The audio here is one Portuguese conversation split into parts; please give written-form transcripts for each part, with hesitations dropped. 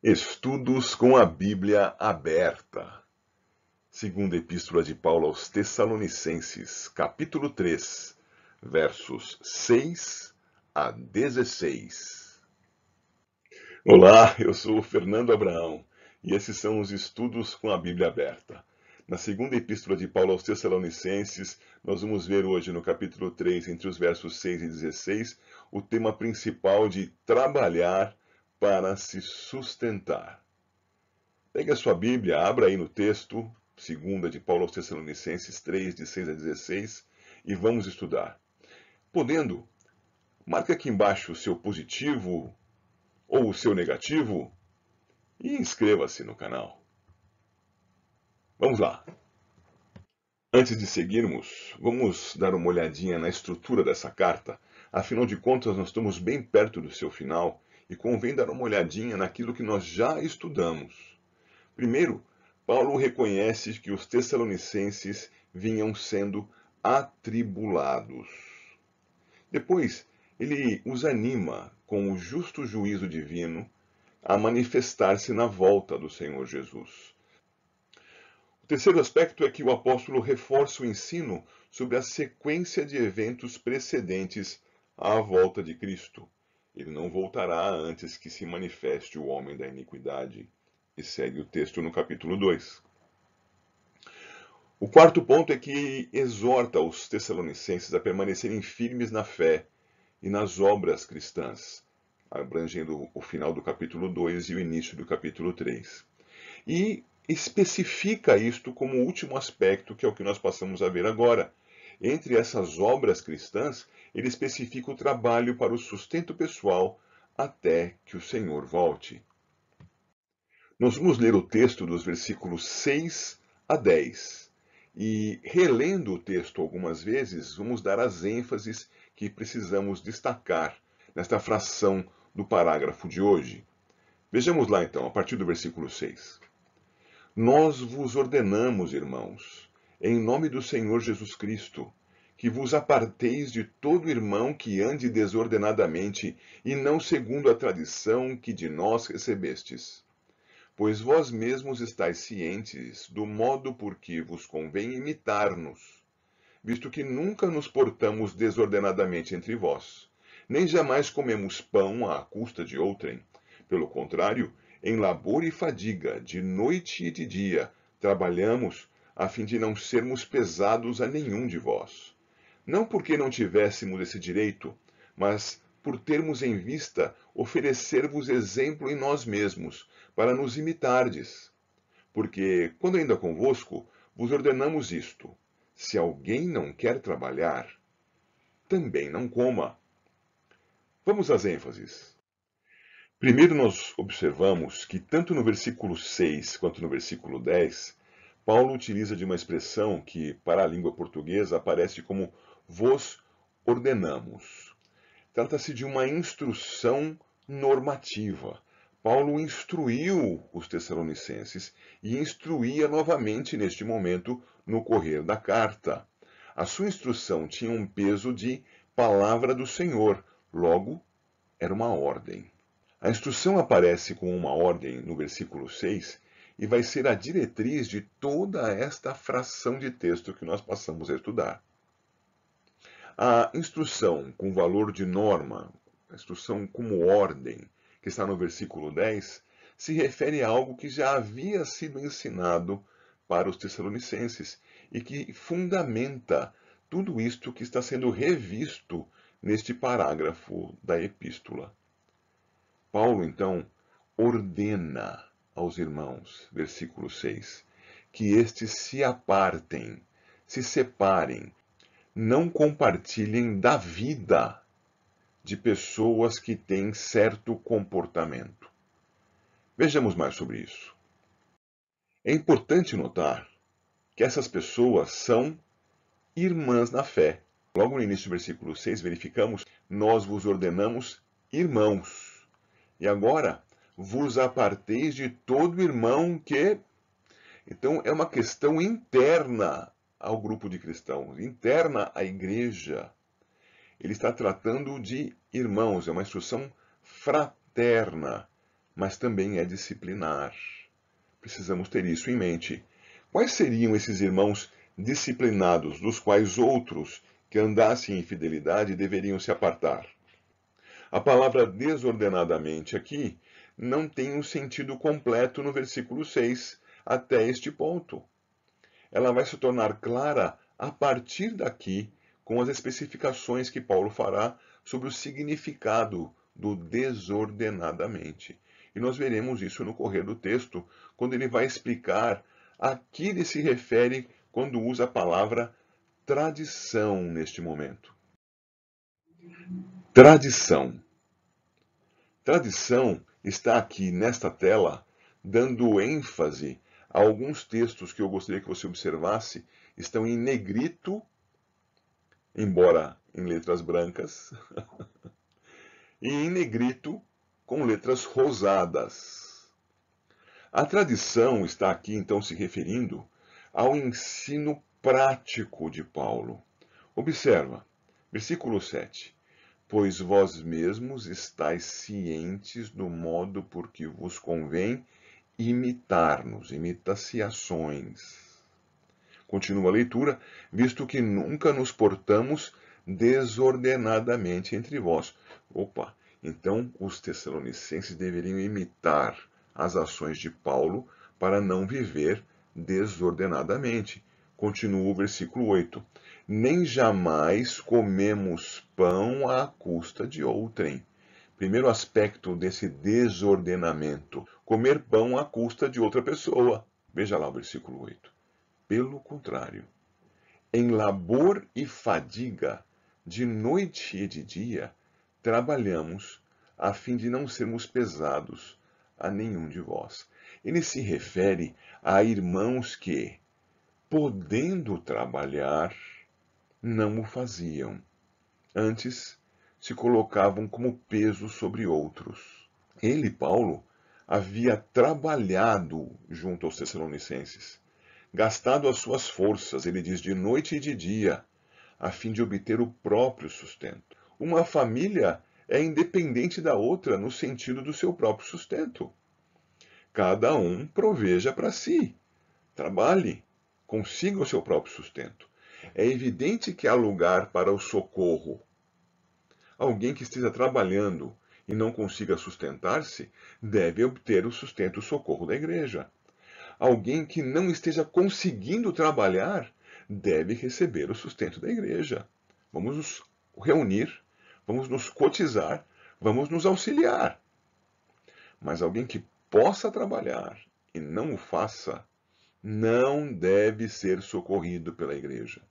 Estudos com a Bíblia aberta. Segunda Epístola de Paulo aos Tessalonicenses, capítulo 3, versos 6 a 16. Olá, eu sou o Fernando Abraão e esses são os estudos com a Bíblia aberta. Na segunda Epístola de Paulo aos Tessalonicenses, nós vamos ver hoje no capítulo 3, entre os versos 6 e 16, o tema principal de trabalhar para se sustentar. Pegue a sua Bíblia, abra aí no texto, segunda de Paulo aos Tessalonicenses 3, de 6 a 16, e vamos estudar. Podendo, marque aqui embaixo o seu positivo ou o seu negativo e inscreva-se no canal. Vamos lá! Antes de seguirmos, vamos dar uma olhadinha na estrutura dessa carta. Afinal de contas, nós estamos bem perto do seu final e convém dar uma olhadinha naquilo que nós já estudamos. Primeiro, Paulo reconhece que os tessalonicenses vinham sendo atribulados. Depois, ele os anima com o justo juízo divino a manifestar-se na volta do Senhor Jesus. O terceiro aspecto é que o apóstolo reforça o ensino sobre a sequência de eventos precedentes à volta de Cristo. Ele não voltará antes que se manifeste o homem da iniquidade. E segue o texto no capítulo 2. O quarto ponto é que exorta os tessalonicenses a permanecerem firmes na fé e nas obras cristãs, abrangendo o final do capítulo 2 e o início do capítulo 3. E especifica isto como último aspecto, que é o que nós passamos a ver agora. Entre essas obras cristãs, ele especifica o trabalho para o sustento pessoal até que o Senhor volte. Nós vamos ler o texto dos versículos 6 a 10. E, relendo o texto algumas vezes, vamos dar as ênfases que precisamos destacar nesta fração do parágrafo de hoje. Vejamos lá então, a partir do versículo 6. Nós vos ordenamos, irmãos, em nome do Senhor Jesus Cristo, que vos aparteis de todo irmão que ande desordenadamente e não segundo a tradição que de nós recebestes. Pois vós mesmos estáis cientes do modo por que vos convém imitar-nos, visto que nunca nos portamos desordenadamente entre vós, nem jamais comemos pão à custa de outrem. Pelo contrário, em labor e fadiga, de noite e de dia, trabalhamos, a fim de não sermos pesados a nenhum de vós. Não porque não tivéssemos esse direito, mas por termos em vista oferecer-vos exemplo em nós mesmos, para nos imitardes. Porque, quando ainda convosco, vos ordenamos isto: se alguém não quer trabalhar, também não coma. Vamos às ênfases. Primeiro, nós observamos que, tanto no versículo 6 quanto no versículo 10, Paulo utiliza de uma expressão que, para a língua portuguesa, aparece como vos ordenamos. Trata-se de uma instrução normativa. Paulo instruiu os tessalonicenses e instruía novamente neste momento no correr da carta. A sua instrução tinha um peso de palavra do Senhor, logo, era uma ordem. A instrução aparece com uma ordem no versículo 6 e vai ser a diretriz de toda esta fração de texto que nós passamos a estudar. A instrução com valor de norma, a instrução como ordem, que está no versículo 10, se refere a algo que já havia sido ensinado para os tessalonicenses e que fundamenta tudo isto que está sendo revisto neste parágrafo da epístola. Paulo, então, ordena aos irmãos, versículo 6, que estes se apartem, se separem, não compartilhem da vida de pessoas que têm certo comportamento. Vejamos mais sobre isso. É importante notar que essas pessoas são irmãs na fé. Logo no início do versículo 6, verificamos: nós vos ordenamos irmãos. E agora, vos aparteis de todo irmão que... Então, é uma questão interna ao grupo de cristãos, interna à igreja. Ele está tratando de irmãos, é uma instrução fraterna, mas também é disciplinar. Precisamos ter isso em mente. Quais seriam esses irmãos disciplinados, dos quais outros que andassem em fidelidade deveriam se apartar? A palavra desordenadamente aqui não tem um sentido completo no versículo 6 até este ponto. Ela vai se tornar clara a partir daqui, com as especificações que Paulo fará sobre o significado do desordenadamente. E nós veremos isso no correr do texto, quando ele vai explicar a que ele se refere quando usa a palavra tradição neste momento. Tradição. Tradição está aqui nesta tela, dando ênfase a alguns textos que eu gostaria que você observasse, estão em negrito, embora em letras brancas, e em negrito com letras rosadas. A tradição está aqui então se referindo ao ensino prático de Paulo. Observa, versículo 7. Pois vós mesmos estáis cientes do modo por que vos convém imitar-nos, imitaciações. Continua a leitura, visto que nunca nos portamos desordenadamente entre vós. Opa, então os tessalonicenses deveriam imitar as ações de Paulo para não viver desordenadamente. Continua o versículo 8. Nem jamais comemos pão à custa de outrem. Primeiro aspecto desse desordenamento, comer pão à custa de outra pessoa. Veja lá o versículo 8. Pelo contrário, em labor e fadiga, de noite e de dia, trabalhamos a fim de não sermos pesados a nenhum de vós. Ele se refere a irmãos que, podendo trabalhar, não o faziam. Antes, se colocavam como peso sobre outros. Ele, Paulo, havia trabalhado junto aos Tessalonicenses, gastado as suas forças, ele diz, de noite e de dia, a fim de obter o próprio sustento. Uma família é independente da outra no sentido do seu próprio sustento. Cada um proveja para si, trabalhe, consiga o seu próprio sustento. É evidente que há lugar para o socorro. Alguém que esteja trabalhando e não consiga sustentar-se, deve obter o sustento e o socorro da igreja. Alguém que não esteja conseguindo trabalhar, deve receber o sustento da igreja. Vamos nos reunir, vamos nos cotizar, vamos nos auxiliar. Mas alguém que possa trabalhar e não o faça, não deve ser socorrido pela igreja.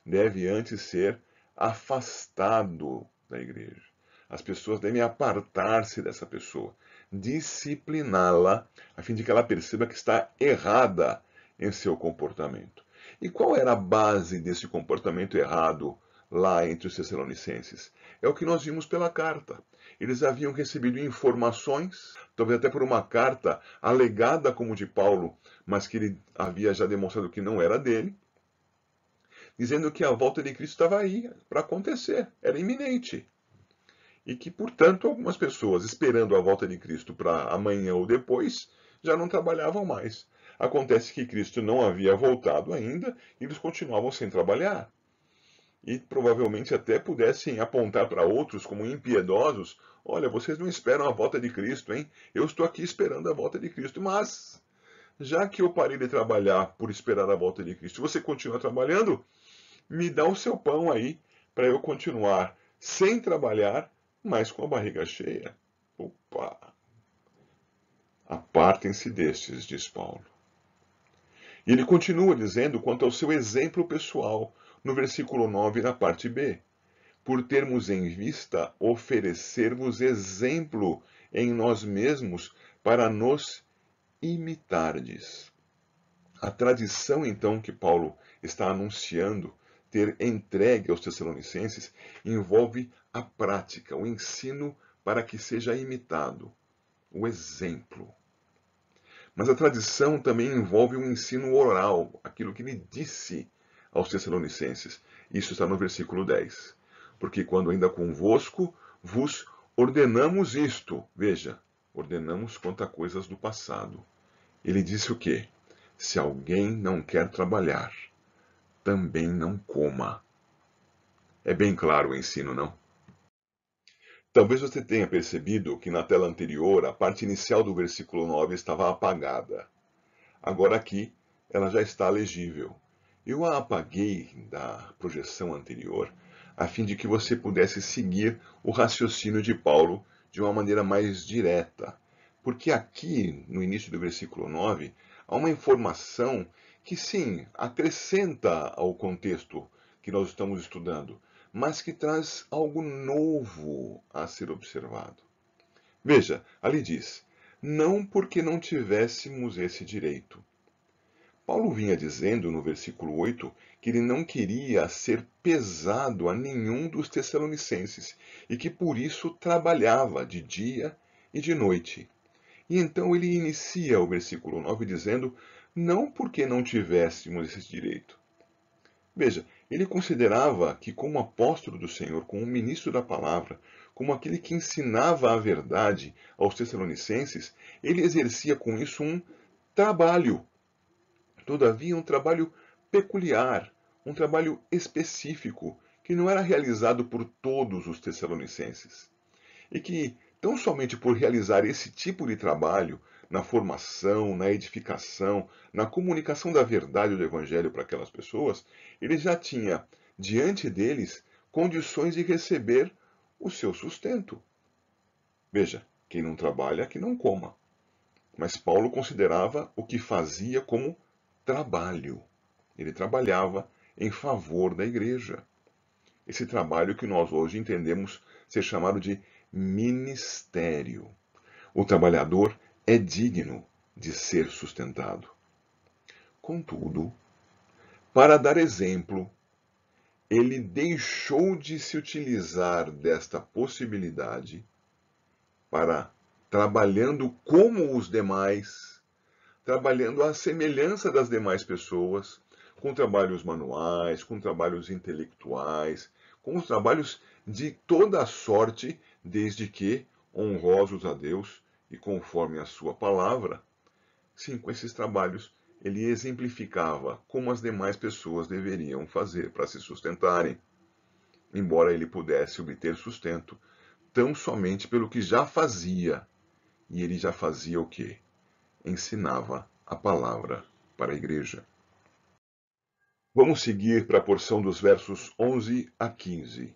Deve antes ser afastado da igreja. As pessoas devem apartar-se dessa pessoa, discipliná-la, a fim de que ela perceba que está errada em seu comportamento. E qual era a base desse comportamento errado lá entre os tessalonicenses? É o que nós vimos pela carta. Eles haviam recebido informações, talvez até por uma carta alegada como de Paulo, mas que ele havia já demonstrado que não era dele, dizendo que a volta de Cristo estava aí para acontecer, era iminente. E que, portanto, algumas pessoas esperando a volta de Cristo para amanhã ou depois, já não trabalhavam mais. Acontece que Cristo não havia voltado ainda e eles continuavam sem trabalhar. E provavelmente até pudessem apontar para outros como impiedosos: olha, vocês não esperam a volta de Cristo, hein? Eu estou aqui esperando a volta de Cristo, mas já que eu parei de trabalhar por esperar a volta de Cristo, você continua trabalhando? Me dá o seu pão aí para eu continuar sem trabalhar, mas com a barriga cheia. Opa! Apartem-se destes, diz Paulo. E ele continua dizendo quanto ao seu exemplo pessoal, no versículo 9, na parte B. Por termos em vista oferecer-vos exemplo em nós mesmos para nos imitardes. A tradição, então, que Paulo está anunciando ter entregue aos Tessalonicenses envolve a prática, o ensino para que seja imitado, o exemplo. Mas a tradição também envolve um ensino oral, aquilo que ele disse aos Tessalonicenses. Isso está no versículo 10. Porque quando ainda convosco vos ordenamos isto, veja, ordenamos quanto a coisas do passado. Ele disse o quê? Se alguém não quer trabalhar, também não coma. É bem claro o ensino, não? Talvez você tenha percebido que na tela anterior a parte inicial do versículo 9 estava apagada. Agora aqui ela já está legível. Eu a apaguei da projeção anterior a fim de que você pudesse seguir o raciocínio de Paulo de uma maneira mais direta. Porque aqui, no início do versículo 9, há uma informação que, sim, acrescenta ao contexto que nós estamos estudando, mas que traz algo novo a ser observado. Veja, ali diz: não porque não tivéssemos esse direito. Paulo vinha dizendo no versículo 8 que ele não queria ser pesado a nenhum dos tessalonicenses e que por isso trabalhava de dia e de noite. E então ele inicia o versículo 9 dizendo: não porque não tivéssemos esse direito. Veja, ele considerava que, como apóstolo do Senhor, como ministro da palavra, como aquele que ensinava a verdade aos tessalonicenses, ele exercia com isso um trabalho. Todavia, um trabalho peculiar, um trabalho específico, que não era realizado por todos os tessalonicenses. E que, tão somente por realizar esse tipo de trabalho, na formação, na edificação, na comunicação da verdade do Evangelho para aquelas pessoas, ele já tinha, diante deles, condições de receber o seu sustento. Veja, quem não trabalha, que não coma. Mas Paulo considerava o que fazia como trabalho. Ele trabalhava em favor da igreja. Esse trabalho que nós hoje entendemos ser chamado de ministério. O trabalhador é digno de ser sustentado. Contudo, para dar exemplo, ele deixou de se utilizar desta possibilidade para, trabalhando como os demais, trabalhando à semelhança das demais pessoas, com trabalhos manuais, com trabalhos intelectuais, com os trabalhos de toda a sorte, desde que honrosos a Deus e conforme a sua palavra. Sim, com esses trabalhos ele exemplificava como as demais pessoas deveriam fazer para se sustentarem, embora ele pudesse obter sustento tão somente pelo que já fazia. E ele já fazia o quê? Ensinava a palavra para a igreja. Vamos seguir para a porção dos versos 11 a 15.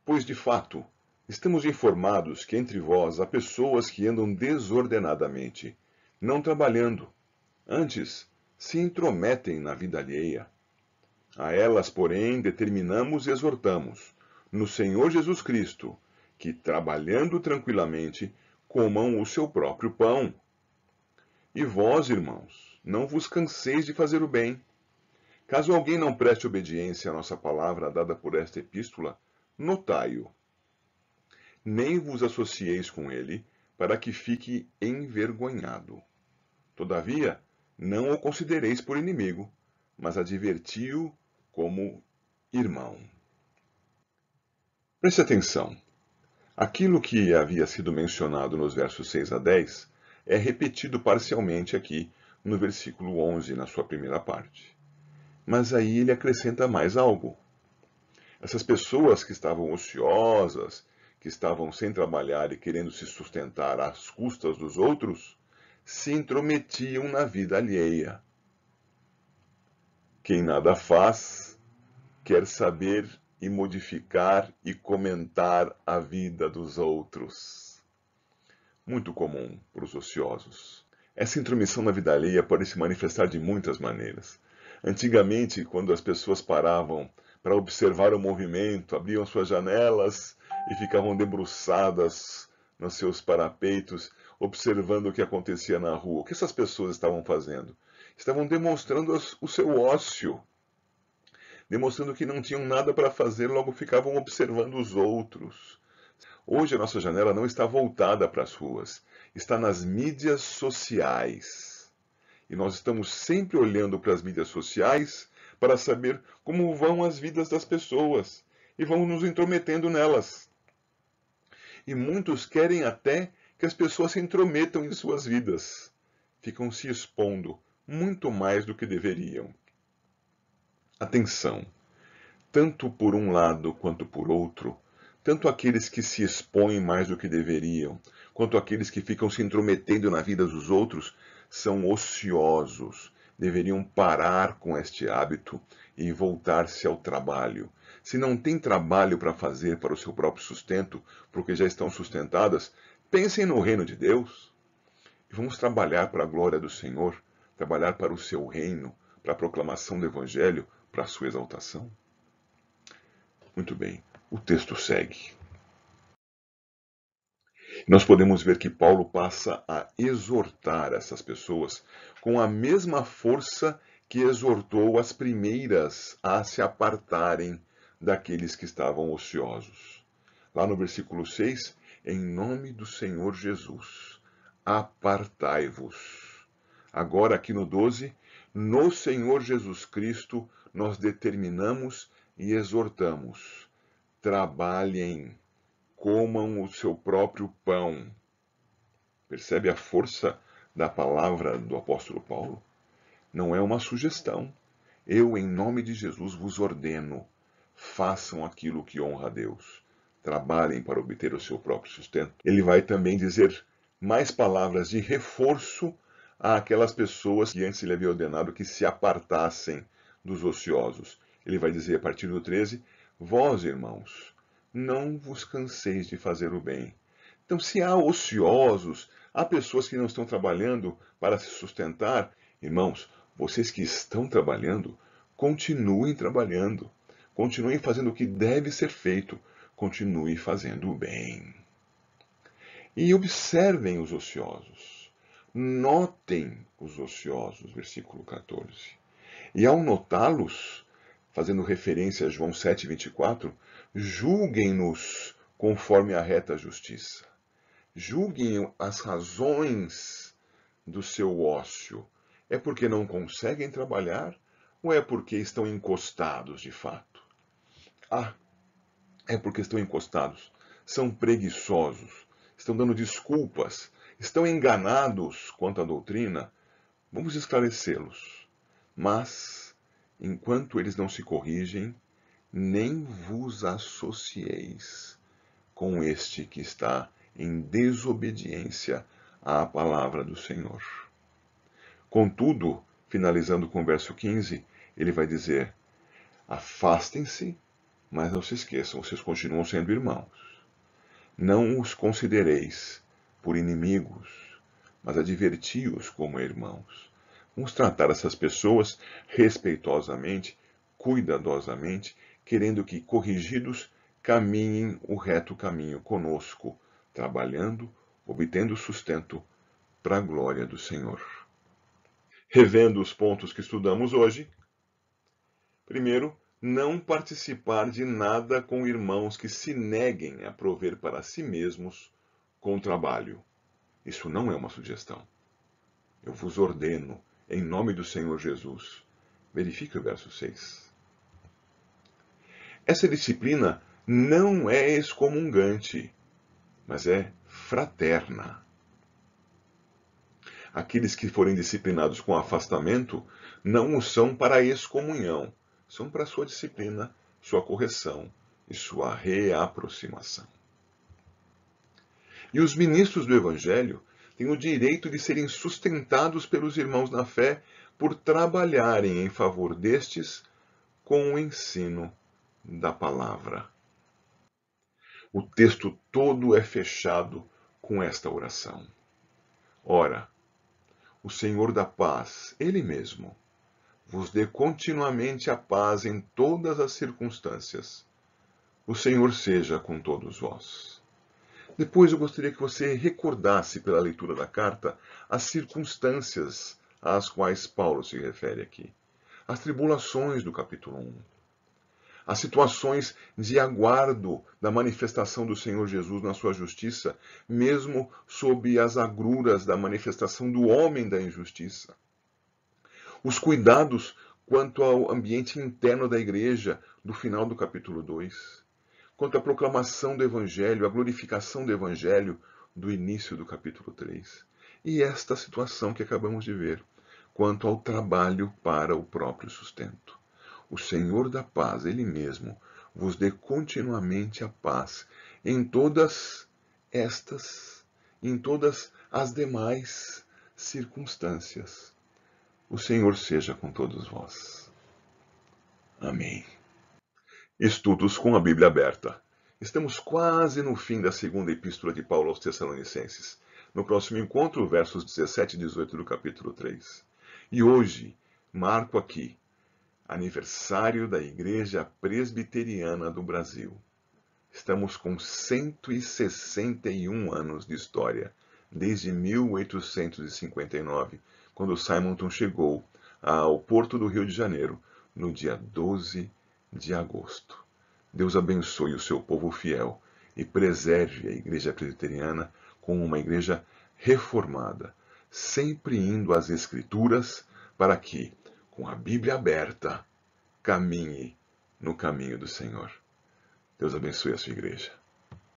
Pois, de fato, estamos informados que entre vós há pessoas que andam desordenadamente, não trabalhando, antes se intrometem na vida alheia. A elas, porém, determinamos e exortamos, no Senhor Jesus Cristo, que, trabalhando tranquilamente, comam o seu próprio pão. E vós, irmãos, não vos canseis de fazer o bem. Caso alguém não preste obediência à nossa palavra dada por esta epístola, notai-o. Nem vos associeis com ele, para que fique envergonhado. Todavia, não o considereis por inimigo, mas adverti-o como irmão. Preste atenção. Aquilo que havia sido mencionado nos versos 6 a 10 é repetido parcialmente aqui no versículo 11, na sua primeira parte. Mas aí ele acrescenta mais algo. Essas pessoas que estavam ociosas, que estavam sem trabalhar e querendo se sustentar às custas dos outros, se intrometiam na vida alheia. Quem nada faz, quer saber e modificar e comentar a vida dos outros. Muito comum para os ociosos. Essa intromissão na vida alheia pode se manifestar de muitas maneiras. Antigamente, quando as pessoas paravam para observar o movimento, abriam suas janelas e ficavam debruçadas nos seus parapeitos, observando o que acontecia na rua. O que essas pessoas estavam fazendo? Estavam demonstrando o seu ócio, demonstrando que não tinham nada para fazer, logo ficavam observando os outros. Hoje a nossa janela não está voltada para as ruas, está nas mídias sociais. E nós estamos sempre olhando para as mídias sociais para saber como vão as vidas das pessoas e vamos nos intrometendo nelas. E muitos querem até que as pessoas se intrometam em suas vidas. Ficam se expondo muito mais do que deveriam. Atenção! Tanto por um lado quanto por outro, tanto aqueles que se expõem mais do que deveriam, quanto aqueles que ficam se intrometendo na vida dos outros, são ociosos. Deveriam parar com este hábito e voltar-se ao trabalho. Se não tem trabalho para fazer para o seu próprio sustento, porque já estão sustentadas, pensem no reino de Deus. E vamos trabalhar para a glória do Senhor, trabalhar para o seu reino, para a proclamação do Evangelho, para a sua exaltação. Muito bem, o texto segue. Nós podemos ver que Paulo passa a exortar essas pessoas com a mesma força que exortou as primeiras a se apartarem daqueles que estavam ociosos. Lá no versículo 6, em nome do Senhor Jesus, apartai-vos. Agora aqui no 12, no Senhor Jesus Cristo nós determinamos e exortamos: trabalhem, comam o seu próprio pão. Percebe a força da palavra do apóstolo Paulo? Não é uma sugestão. Eu, em nome de Jesus, vos ordeno: façam aquilo que honra a Deus. Trabalhem para obter o seu próprio sustento. Ele vai também dizer mais palavras de reforço àquelas pessoas que antes lhe havia ordenado que se apartassem dos ociosos. Ele vai dizer a partir do 13, vós, irmãos, não vos canseis de fazer o bem. Então, se há ociosos, há pessoas que não estão trabalhando para se sustentar, irmãos, vocês que estão trabalhando, continuem trabalhando. Continuem fazendo o que deve ser feito. Continue fazendo o bem. E observem os ociosos. Notem os ociosos, versículo 14. E ao notá-los, fazendo referência a João 7,24, julguem-nos conforme a reta justiça. Julguem as razões do seu ócio. É porque não conseguem trabalhar ou é porque estão encostados de fato? É porque estão encostados. São preguiçosos. Estão dando desculpas. Estão enganados quanto à doutrina. Vamos esclarecê-los. Mas, enquanto eles não se corrigem, nem vos associeis com este que está em desobediência à palavra do Senhor. Contudo, finalizando com o verso 15, ele vai dizer: afastem-se, mas não se esqueçam, vocês continuam sendo irmãos. Não os considereis por inimigos, mas adverti-os como irmãos. Vamos tratar essas pessoas respeitosamente, cuidadosamente, querendo que, corrigidos, caminhem o reto caminho conosco, trabalhando, obtendo sustento para a glória do Senhor. Revendo os pontos que estudamos hoje. Primeiro, não participar de nada com irmãos que se neguem a prover para si mesmos com trabalho. Isso não é uma sugestão. Eu vos ordeno, em nome do Senhor Jesus. Verifique o verso 6. Essa disciplina não é excomungante, mas é fraterna. Aqueles que forem disciplinados com afastamento não o são para a excomunhão, são para a sua disciplina, sua correção e sua reaproximação. E os ministros do Evangelho têm o direito de serem sustentados pelos irmãos na fé por trabalharem em favor destes com o ensino da palavra. O texto todo é fechado com esta oração. Ora, o Senhor da paz, Ele mesmo, vos dê continuamente a paz em todas as circunstâncias. O Senhor seja com todos vós. Depois eu gostaria que você recordasse pela leitura da carta as circunstâncias às quais Paulo se refere aqui. As tribulações do capítulo 1. As situações de aguardo da manifestação do Senhor Jesus na sua justiça, mesmo sob as agruras da manifestação do homem da injustiça. Os cuidados quanto ao ambiente interno da igreja, do final do capítulo 2. Quanto à proclamação do Evangelho, à glorificação do Evangelho, do início do capítulo 3 e esta situação que acabamos de ver, quanto ao trabalho para o próprio sustento. O Senhor da paz, Ele mesmo, vos dê continuamente a paz em todas as demais circunstâncias. O Senhor seja com todos vós. Amém. Estudos com a Bíblia aberta. Estamos quase no fim da segunda epístola de Paulo aos Tessalonicenses. No próximo encontro, versos 17 e 18 do capítulo 3. E hoje, marco aqui, aniversário da Igreja Presbiteriana do Brasil. Estamos com 161 anos de história, desde 1859, quando Simonton chegou ao porto do Rio de Janeiro, no dia 12 de agosto. Deus abençoe o seu povo fiel e preserve a Igreja Presbiteriana como uma igreja reformada, sempre indo às Escrituras para que, com a Bíblia aberta, caminhe no caminho do Senhor. Deus abençoe a sua igreja.